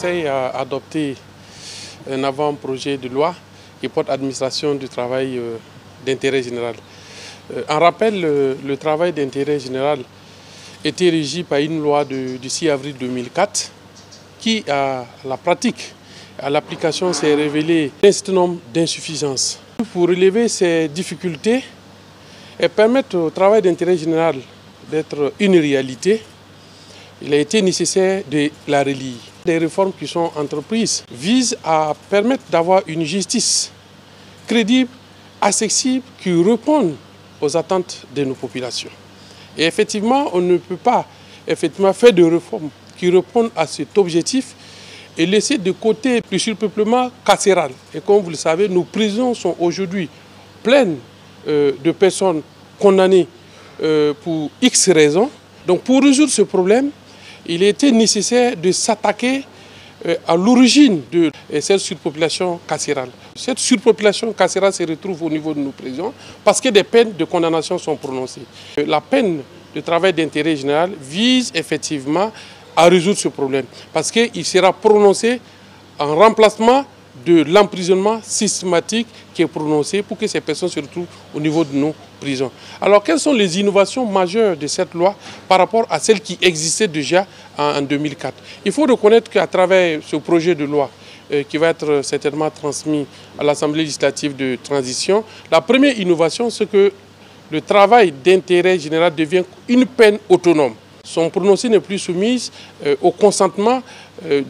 Conseil a adopté un avant-projet de loi qui porte administration du travail d'intérêt général. En rappel, le travail d'intérêt général était régi par une loi du 6 avril 2004 qui, à la pratique, à l'application, s'est révélé un certain nombre d'insuffisances. Pour relever ces difficultés et permettre au travail d'intérêt général d'être une réalité, il a été nécessaire de la relier. Les réformes qui sont entreprises visent à permettre d'avoir une justice crédible, accessible, qui réponde aux attentes de nos populations. Et effectivement, on ne peut pas faire de réformes qui répondent à cet objectif et laisser de côté le surpeuplement carcéral. Et comme vous le savez, nos prisons sont aujourd'hui pleines de personnes condamnées pour X raisons. Donc pour résoudre ce problème, il était nécessaire de s'attaquer à l'origine de cette surpopulation carcérale. Cette surpopulation carcérale se retrouve au niveau de nos prisons parce que des peines de condamnation sont prononcées. La peine de travail d'intérêt général vise effectivement à résoudre ce problème parce qu'il sera prononcé en remplacement de l'emprisonnement systématique qui est prononcé pour que ces personnes se retrouvent au niveau de nos prisons. Alors, quelles sont les innovations majeures de cette loi par rapport à celles qui existaient déjà en 2004? Il faut reconnaître qu'à travers ce projet de loi qui va être certainement transmis à l'Assemblée législative de transition, la première innovation, c'est que le travail d'intérêt général devient une peine autonome. Son prononcé n'est plus soumis au consentement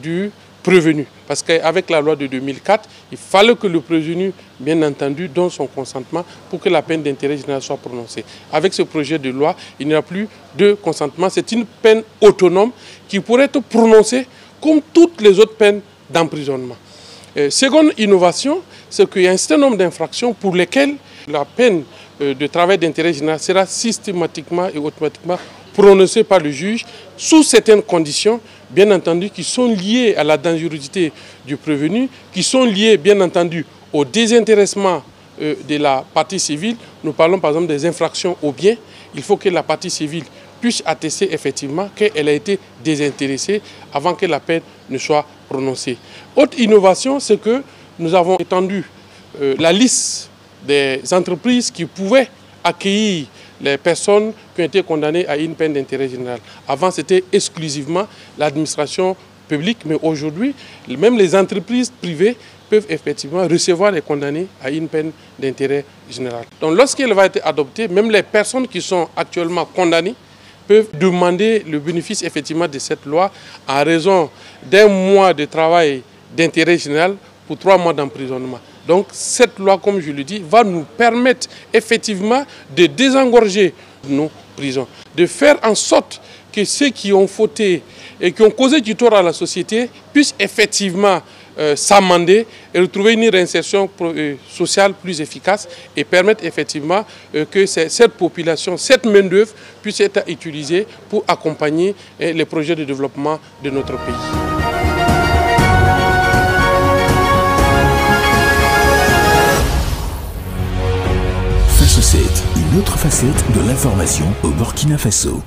du prévenu. Parce qu'avec la loi de 2004, il fallait que le prévenu, bien entendu, donne son consentement pour que la peine d'intérêt général soit prononcée. Avec ce projet de loi, il n'y a plus de consentement. C'est une peine autonome qui pourrait être prononcée comme toutes les autres peines d'emprisonnement. Seconde innovation, c'est qu'il y a un certain nombre d'infractions pour lesquelles la peine de travail d'intérêt général sera systématiquement et automatiquement prononcée par le juge sous certaines conditions, bien entendu, qui sont liées à la dangerosité du prévenu, qui sont liées, bien entendu, au désintéressement de la partie civile. Nous parlons par exemple des infractions aux biens. Il faut que la partie civile puisse attester effectivement qu'elle a été désintéressée avant que la peine ne soit prononcée. Autre innovation, c'est que nous avons étendu la liste des entreprises qui pouvaient accueillir les personnes qui ont été condamnées à une peine d'intérêt général. Avant, c'était exclusivement l'administration publique, mais aujourd'hui, même les entreprises privées peuvent effectivement recevoir les condamnés à une peine d'intérêt général. Donc lorsqu'elle va être adoptée, même les personnes qui sont actuellement condamnées peuvent demander le bénéfice effectivement de cette loi en raison d'un mois de travail d'intérêt général pour 3 mois d'emprisonnement. Donc cette loi, comme je le dis, va nous permettre effectivement de désengorger nos prisons, de faire en sorte que ceux qui ont fauté et qui ont causé du tort à la société puissent effectivement s'amender et retrouver une réinsertion sociale plus efficace et permettre effectivement que cette population, cette main-d'œuvre puisse être utilisée pour accompagner les projets de développement de notre pays. Une autre facette de l'information au Burkina Faso.